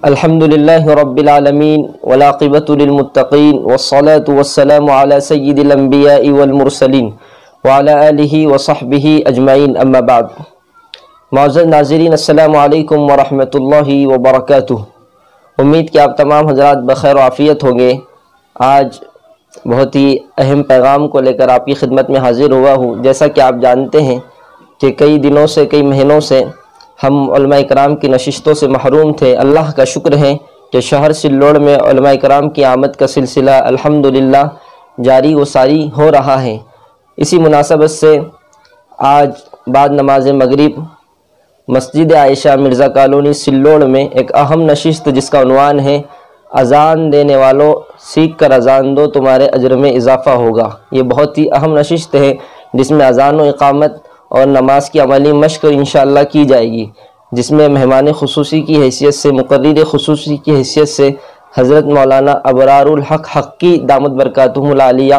الحمدللہ رب العالمین والعاقبۃ للمتقین والصلاة والسلام علی سید الانبیاء والمرسلین وعلی آلہ وصحبہ اجمعین اما بعد۔ معزز ناظرین، السلام علیکم ورحمۃ اللہ وبرکاتہ۔ امید کہ آپ تمام حضرات بخیر و عافیت ہوں گے۔ آج بہت ہی اہم پیغام کو لے کر آپ کی خدمت میں حاضر ہوا ہوں۔ جیسا کہ آپ جانتے ہیں کہ کئی دنوں سے، کئی مہینوں سے ہم علماء کرام کی نشستوں سے محروم تھے۔ اللہ کا شکر ہے کہ شہر سلوڑ میں علماء کرام کی آمد کا سلسلہ الحمدللہ جاری و ساری ہو رہا ہے۔ اسی مناسبت سے آج بعد نماز مغرب مسجد عائشہ مرزا کالونی سلوڑ میں ایک اہم نشست جس کا عنوان ہے اذان دینے والوں سیکھ کر اذان دو، تمہارے اجر میں اضافہ ہوگا۔ یہ بہت ہی اہم نشست ہے جس میں اذان و اقامت اور نماز کی عملی مشق انشاءاللہ کی جائے گی، جس میں مہمان خصوصی کی حیثیت سے، مقرر خصوصی کی حیثیت سے حضرت مولانا ابرار الحق حقی دامت برکاتہم العالیہ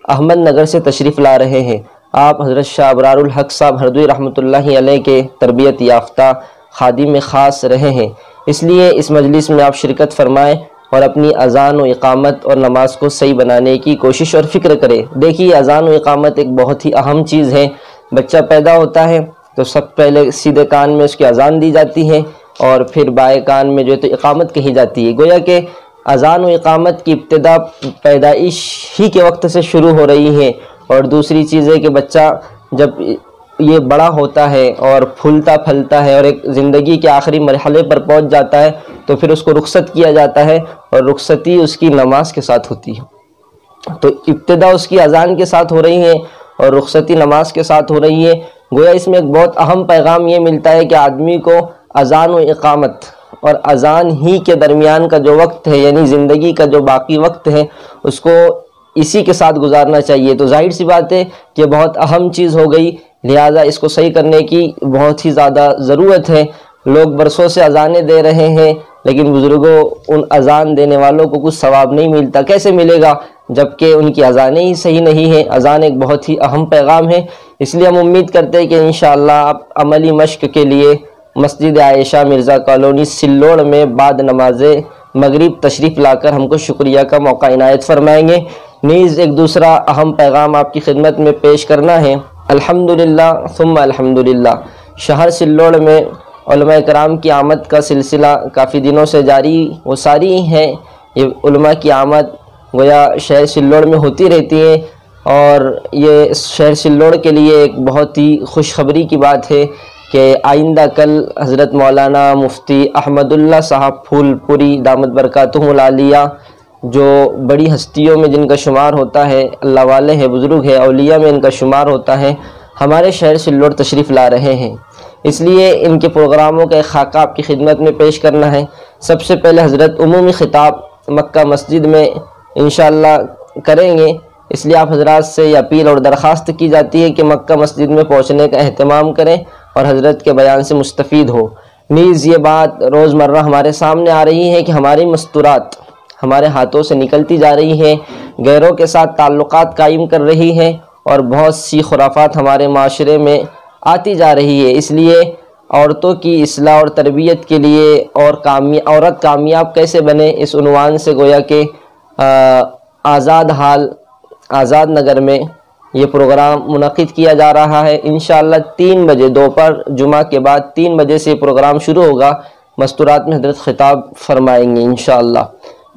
احمد نگر سے تشریف لا رہے ہیں۔ آپ حضرت شاہ ابرار الحق صاحب ہردوئی رحمۃ اللہ علیہ کے تربیت یافتہ خادم خاص رہے ہیں، اس لیے اس مجلس میں آپ شرکت فرمائیں اور اپنی اذان و اقامت اور نماز کو صحیح بنانے کی کوشش اور فکر کریں۔ دیکھیے، اذان و اقامت ایک بہت ہی اہم چیز ہے۔ بچہ پیدا ہوتا ہے تو سب پہلے سیدھے کان میں اس کی اذان دی جاتی ہے اور پھر بائیں کان میں جو ہے تو اقامت کہی جاتی ہے۔ گویا کہ اذان و اقامت کی ابتدا پیدائش ہی کے وقت سے شروع ہو رہی ہے۔ اور دوسری چیز ہے کہ بچہ جب یہ بڑا ہوتا ہے اور پھولتا پھلتا ہے اور ایک زندگی کے آخری مرحلے پر پہنچ جاتا ہے تو پھر اس کو رخصت کیا جاتا ہے، اور رخصتی اس کی نماز کے ساتھ ہوتی ہے۔ تو ابتدا اس کی اذان کے ساتھ ہو رہی ہے اور رخصتی نماز کے ساتھ ہو رہی ہے۔ گویا اس میں ایک بہت اہم پیغام یہ ملتا ہے کہ آدمی کو اذان و اقامت اور اذان ہی کے درمیان کا جو وقت ہے، یعنی زندگی کا جو باقی وقت ہے، اس کو اسی کے ساتھ گزارنا چاہیے۔ تو ظاہر سی بات ہے کہ بہت اہم چیز ہو گئی، لہٰذا اس کو صحیح کرنے کی بہت ہی زیادہ ضرورت ہے۔ لوگ برسوں سے اذانیں دے رہے ہیں لیکن بزرگوں ان اذان دینے والوں کو کچھ ثواب نہیں ملتا۔ کیسے ملے گا جبکہ ان کی اذانیں ہی صحیح نہیں ہیں؟ اذان ایک بہت ہی اہم پیغام ہے، اس لیے ہم امید کرتے ہیں کہ انشاءاللہ آپ عملی مشق کے لیے مسجد عائشہ مرزا کالونی سلوڑ میں بعد نماز مغرب تشریف لا کر ہم کو شکریہ کا موقع عنایت فرمائیں گے۔ نیز ایک دوسرا اہم پیغام آپ کی خدمت میں پیش کرنا ہے۔ الحمدللہ ثم الحمدللہ، شہر سلوڑ میں علماء کرام کی آمد کا سلسلہ کافی دنوں سے جاری و ساری ہے۔ یہ علماء کی آمد گویا شہر سلوڑ میں ہوتی رہتی ہے، اور یہ شہر سلوڑ کے لیے ایک بہت ہی خوشخبری کی بات ہے کہ آئندہ کل حضرت مولانا مفتی احمد اللہ صاحب پھول پوری دامت برکاتہم العالیہ، جو بڑی ہستیوں میں جن کا شمار ہوتا ہے، اللہ والے ہیں، بزرگ ہیں، اولیاء میں ان کا شمار ہوتا ہے، ہمارے شہر سلوڑ تشریف لا رہے ہیں۔ اس لیے ان کے پروگراموں کا ایک خاکہ آپ کی خدمت میں پیش کرنا ہے۔ سب سے پہلے حضرت عمومی خطاب مکہ مسجد میں انشاءاللہ کریں گے، اس لیے آپ حضرات سے یہ اپیل اور درخواست کی جاتی ہے کہ مکہ مسجد میں پہنچنے کا اہتمام کریں اور حضرت کے بیان سے مستفید ہو۔ نیز یہ بات روزمرہ ہمارے سامنے آ رہی ہے کہ ہماری مستورات ہمارے ہاتھوں سے نکلتی جا رہی ہیں، غیروں کے ساتھ تعلقات قائم کر رہی ہیں، اور بہت سی خرافات ہمارے معاشرے میں آتی جا رہی ہے۔ اس لیے عورتوں کی اصلاح اور تربیت کے لیے اور عورت کامیاب کیسے بنے، اس عنوان سے گویا کہ آزاد حال آزاد نگر میں یہ پروگرام منعقد کیا جا رہا ہے۔ انشاءاللہ 3 بجے دوپہر جمعہ کے بعد 3 بجے سے یہ پروگرام شروع ہوگا۔ مستورات میں حضرت خطاب فرمائیں گے انشاءاللہ۔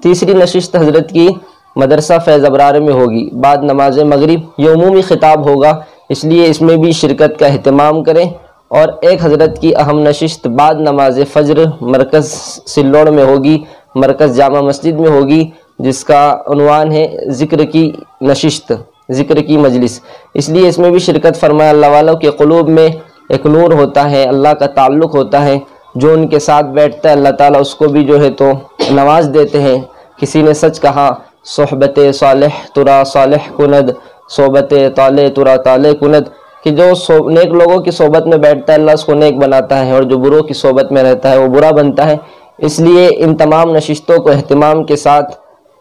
تیسری نشست حضرت کی مدرسہ فیض ابرار میں ہوگی بعد نماز مغرب، یہ عمومی خطاب ہوگا، اس لیے اس میں بھی شرکت کا اہتمام کریں۔ اور ایک حضرت کی اہم نشست بعد نماز فجر مرکز سلوڑ میں ہوگی، مرکز جامع مسجد میں ہوگی، جس کا عنوان ہے ذکر کی نشست، ذکر کی مجلس۔ اس لیے اس میں بھی شرکت فرمائے۔ اللہ والوں کے قلوب میں ایک نور ہوتا ہے، اللہ کا تعلق ہوتا ہے، جو ان کے ساتھ بیٹھتا ہے اللہ تعالیٰ اس کو بھی جو ہے تو نواز دیتے ہیں۔ کسی نے سچ کہا، صحبت صالح ترا صالح کند، صحبت طالع ترا طالع کند، کہ جو نیک لوگوں کی صحبت میں بیٹھتا ہے اللہ اس کو نیک بناتا ہے، اور جو بروں کی صحبت میں رہتا ہے وہ برا بنتا ہے۔ اس لیے ان تمام نشستوں کو اہتمام کے ساتھ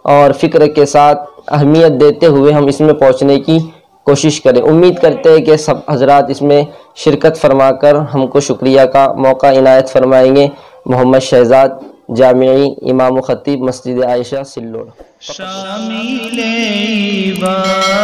اور فکر کے ساتھ اہمیت دیتے ہوئے ہم اس میں پہنچنے کی کوشش کریں۔ امید کرتے ہیں کہ سب حضرات اس میں شرکت فرما کر ہم کو شکریہ کا موقع عنایت فرمائیں گے۔ محمد شہزاد جامعی امام و خطیب مسجد عائشہ سلوڑ. شامل ایمان